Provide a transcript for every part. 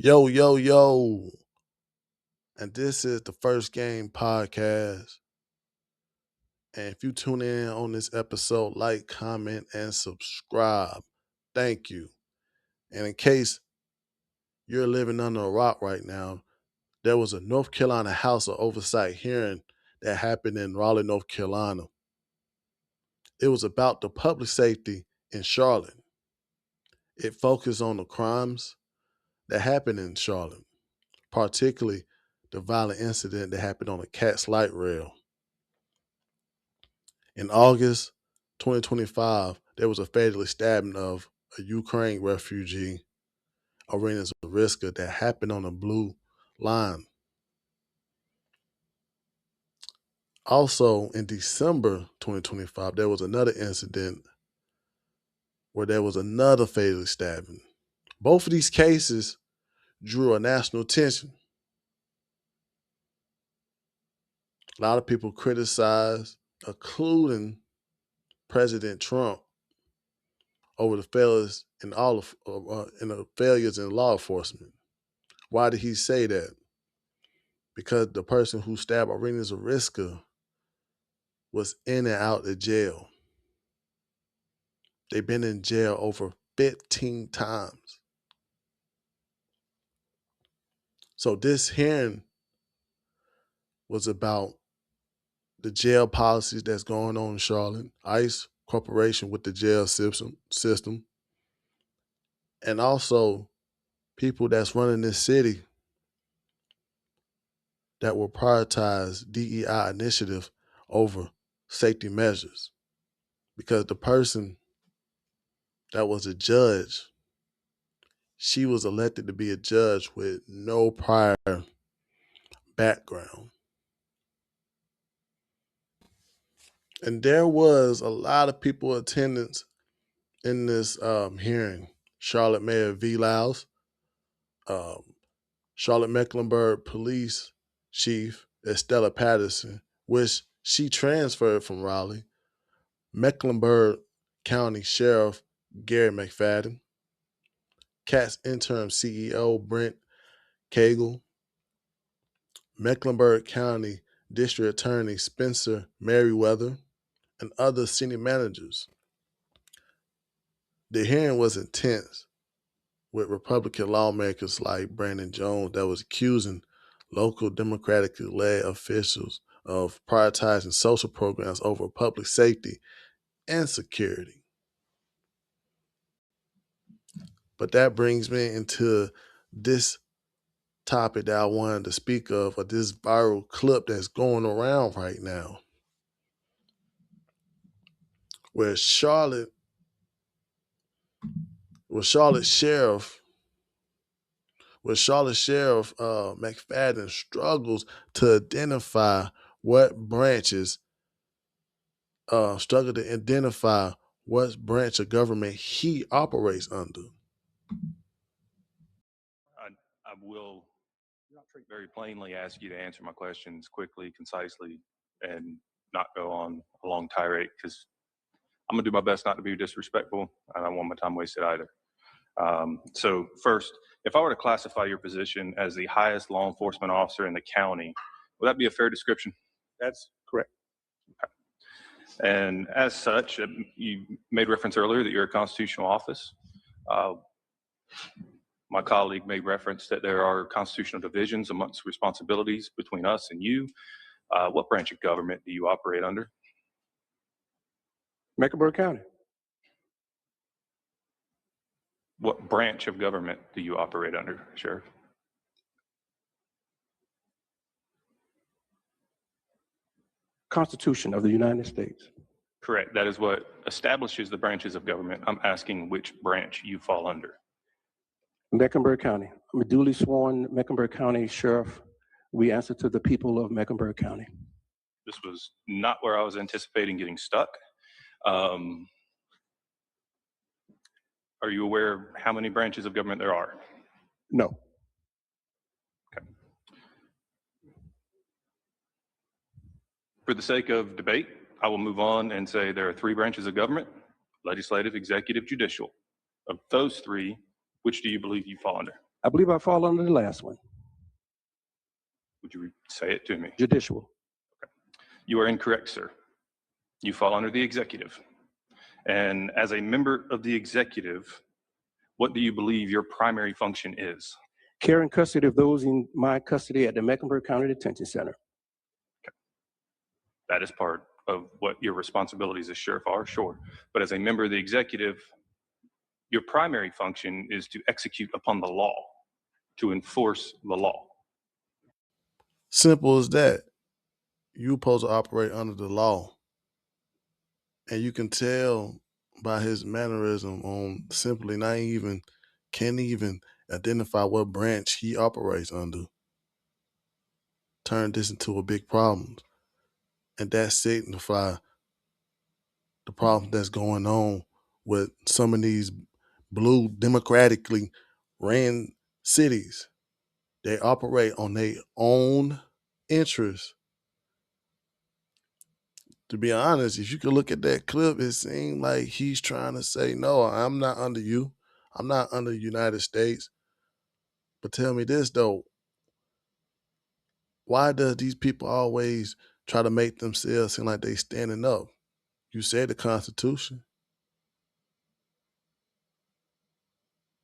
Yo, yo, yo. And this is the First Game Podcast. And if you tune in on this episode, like, comment, and subscribe. Thank you. And in case you're living under a rock right now, there was a North Carolina House of Oversight hearing that happened in Raleigh, North Carolina. It was about the public safety in Charlotte. It focused on the crimes that happened in Charlotte, particularly the violent incident that happened on the Cat's Light Rail. In August 2025, there was a fatally stabbing of a Ukraine refugee, Arena Zariska, that happened on a blue line. Also, in December 2025, there was another incident where there was another fatally stabbing. Both of these cases drew a national attention. A lot of people criticized, including President Trump, over the failures in the failures in law enforcement. Why did he say that? Because the person who stabbed Arena Zariska was in and out of jail. They've been in jail over 15 times. So this hearing was about the jail policies that's going on in Charlotte, ICE Corporation with the jail system, and also people that's running this city that will prioritize DEI initiative over safety measures. Because the person that was a judge, she was elected to be a judge with no prior background. And there was a lot of people attendance in this hearing. Charlotte Mayor V. Lyles, Charlotte Mecklenburg Police Chief Estella Patterson, which she transferred from Raleigh, Mecklenburg County Sheriff Gary McFadden, CAT's interim CEO Brent Cagle, Mecklenburg County District Attorney Spencer Merriweather, and other senior managers. The hearing was intense, with Republican lawmakers like Brandon Jones that was accusing local Democratically led officials of prioritizing social programs over public safety and security. But that brings me into this topic that I wanted to speak of, or this viral clip that's going around right now, where Charlotte Sheriff McFadden struggles to identify what branches branch of government he operates under. I will very plainly ask you to answer my questions quickly, concisely, and not go on a long tirade, because I'm going to do my best not to be disrespectful. I don't want my time wasted either. So first, if I were to classify your position as the highest law enforcement officer in the county, would that be a fair description? That's correct. Okay. And as such, you made reference earlier that you're a constitutional office. My colleague made reference that there are constitutional divisions amongst responsibilities between us and you. What branch of government do you operate under? Mecklenburg County. What branch of government do you operate under, Sheriff? Constitution of the United States. Correct. That is what establishes the branches of government. I'm asking which branch you fall under. Mecklenburg County. I'm a duly sworn Mecklenburg County Sheriff. We answer to the people of Mecklenburg County. This was not where I was anticipating getting stuck. Are you aware of how many branches of government there are? No. Okay. For the sake of debate, I will move on and say there are 3 branches of government: legislative, executive, judicial. Of those 3, which do you believe you fall under? I believe I fall under the last one, Would you say it to me? judicial. You are incorrect, sir. You fall under the executive. And as a member of the executive, what do you believe your primary function is? Care and custody of those in my custody at the Mecklenburg County Detention Center. That is part of what your responsibilities as sheriff are, sure. But as a member of the executive, your primary function is to execute upon the law, to enforce the law. Simple as that. You're supposed to operate under the law. And you can tell by his mannerism on simply can't even identify what branch he operates under. Turn this into a big problem. And that signify the problem that's going on with some of these blue democratically ran cities. They operate on their own interests. To be honest, if you could look at that clip, it seemed like he's trying to say, no, I'm not under you. I'm not under the United States. But tell me this, though. Why does these people always try to make themselves seem like they standing up? You said the Constitution.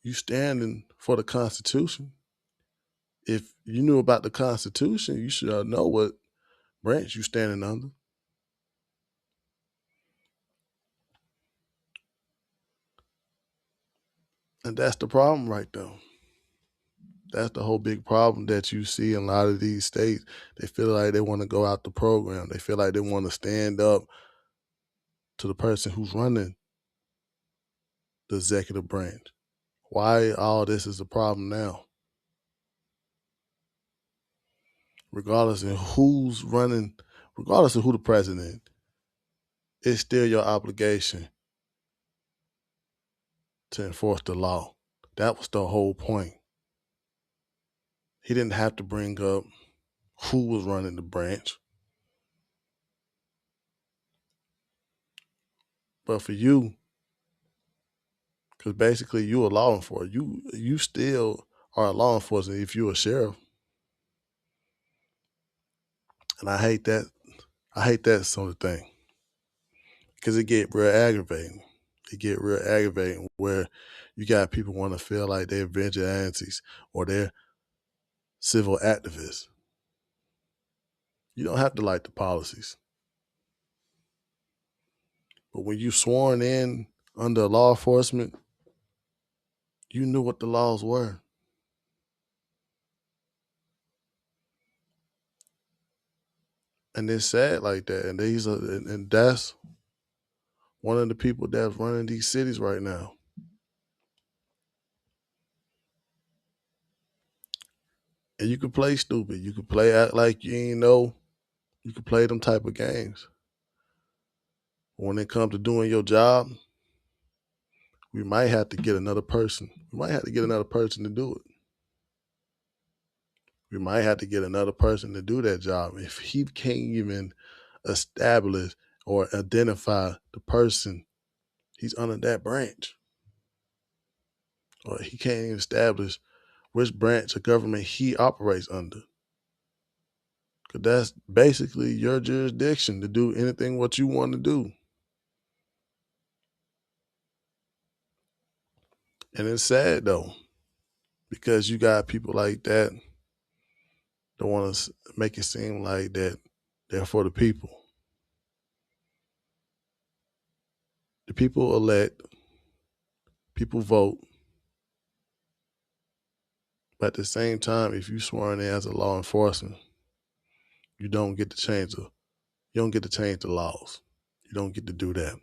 You standing for the Constitution. If you knew about the Constitution, you should know what branch you standing under. And that's the problem right there. That's the whole big problem that you see in a lot of these states. They feel like they want to go out the program. They feel like they want to stand up to the person who's running the executive branch. Why all this is a problem now? Regardless of who's running, regardless of who the president, it's still your obligation to enforce the law. That was the whole point. He didn't have to bring up who was running the branch. But for you, because basically you a law enforcement, you still are a law enforcement if you're a sheriff. And I hate that. I hate that sort of thing. Because it get real aggravating. It get real aggravating where you got people want to feel like they're vigilantes or they're civil activists. You don't have to like the policies. But when you sworn in under law enforcement, you knew what the laws were. And it's sad like that. And that's one of the people that's running these cities right now. And you can play stupid. You can play act like you ain't know. You can play them type of games. When it comes to doing your job, we might have to get another person. We might have to get another person to do it. We might have to get another person to do that job. If he can't even establish or identify the person he's under that branch, or he can't even establish which branch of government he operates under. Because that's basically your jurisdiction to do anything what you want to do. And it's sad though, because you got people like that that want to make it seem like that they're for the people. The people elect, people vote. But at the same time, if you sworn in as a law enforcement, you don't get to change the laws. You don't get to do that.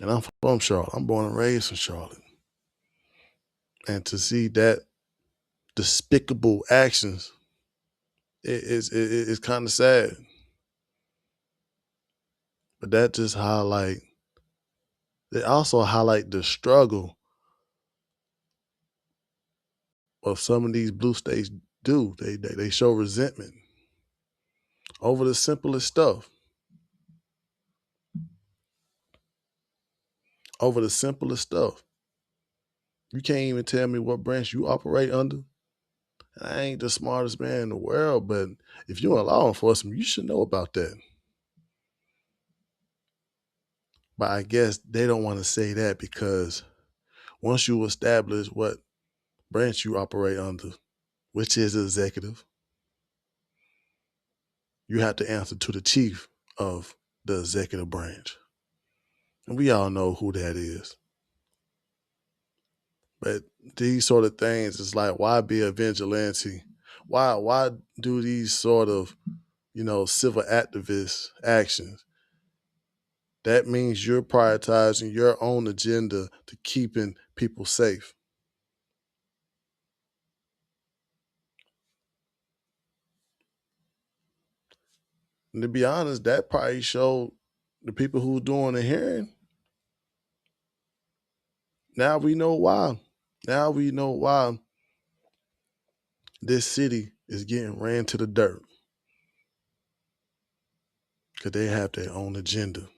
And I'm from Charlotte. I'm born and raised in Charlotte. And to see that despicable actions, it's kind of sad. But that just also highlight the struggle of some of these blue states do. They show resentment over the simplest stuff. Over the simplest stuff. You can't even tell me what branch you operate under. And I ain't the smartest man in the world, but if you're in law enforcement, you should know about that. But I guess they don't want to say that because once you establish what branch you operate under, which is executive, you have to answer to the chief of the executive branch. And we all know who that is. But these sort of things, it's like, why be a vigilante? Why do these sort of, civil activist actions? That means you're prioritizing your own agenda to keeping people safe. And to be honest, that probably showed the people who were doing the hearing. Now we know why. Now we know why this city is getting ran to the dirt. Because they have their own agenda.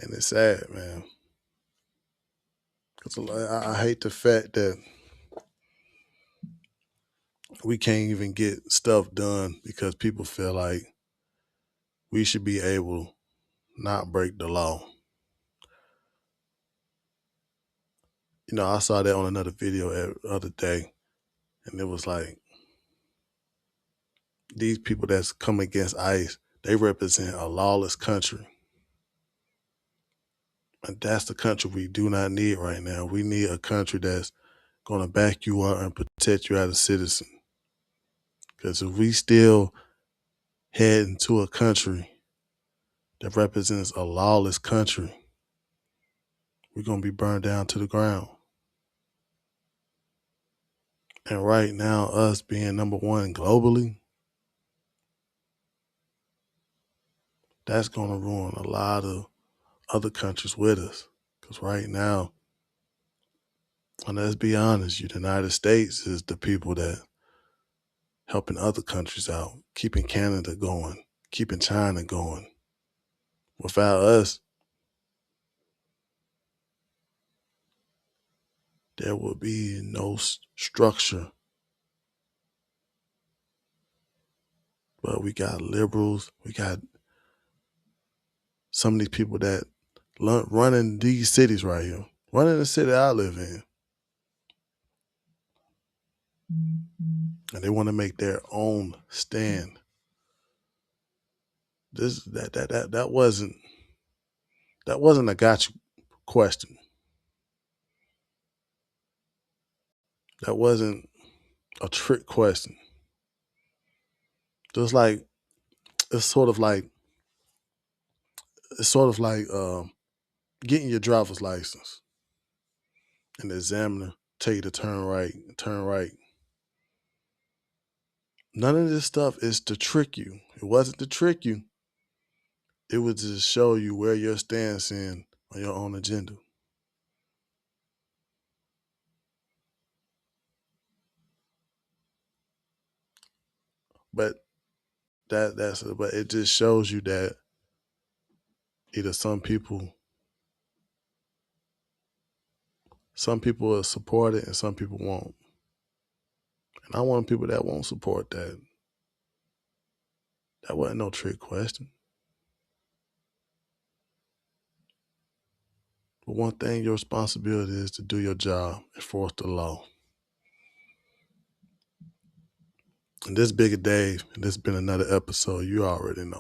And it's sad, man. Because I hate the fact that we can't even get stuff done because people feel like we should be able not break the law. I saw that on another video the other day, and it was like, these people that's come against ICE, they represent a lawless country. And that's the country we do not need right now. We need a country that's going to back you up and protect you as a citizen. Because if we still head into a country that represents a lawless country, we're going to be burned down to the ground. And right now, us being number one globally, that's going to ruin a lot of other countries with us. Because right now, and let's be honest, the United States is the people that helping other countries out, keeping Canada going, keeping China going. Without us, there will be no structure. But we got liberals, we got some of these people that running these cities right here, running the city I live in. And they want to make their own stand. That wasn't a gotcha question. That wasn't a trick question. Just like it's sort of like getting your driver's license, and the examiner tell you to turn right. None of this stuff is to trick you. It wasn't to trick you. It was to show you where your stance in on your own agenda. But but it just shows you that either some people will support it and some people won't. And I want people that won't support that. That wasn't no trick question. But one thing, your responsibility is to do your job, enforce the law. And this Bigger Dave, and this has been another episode. You already know.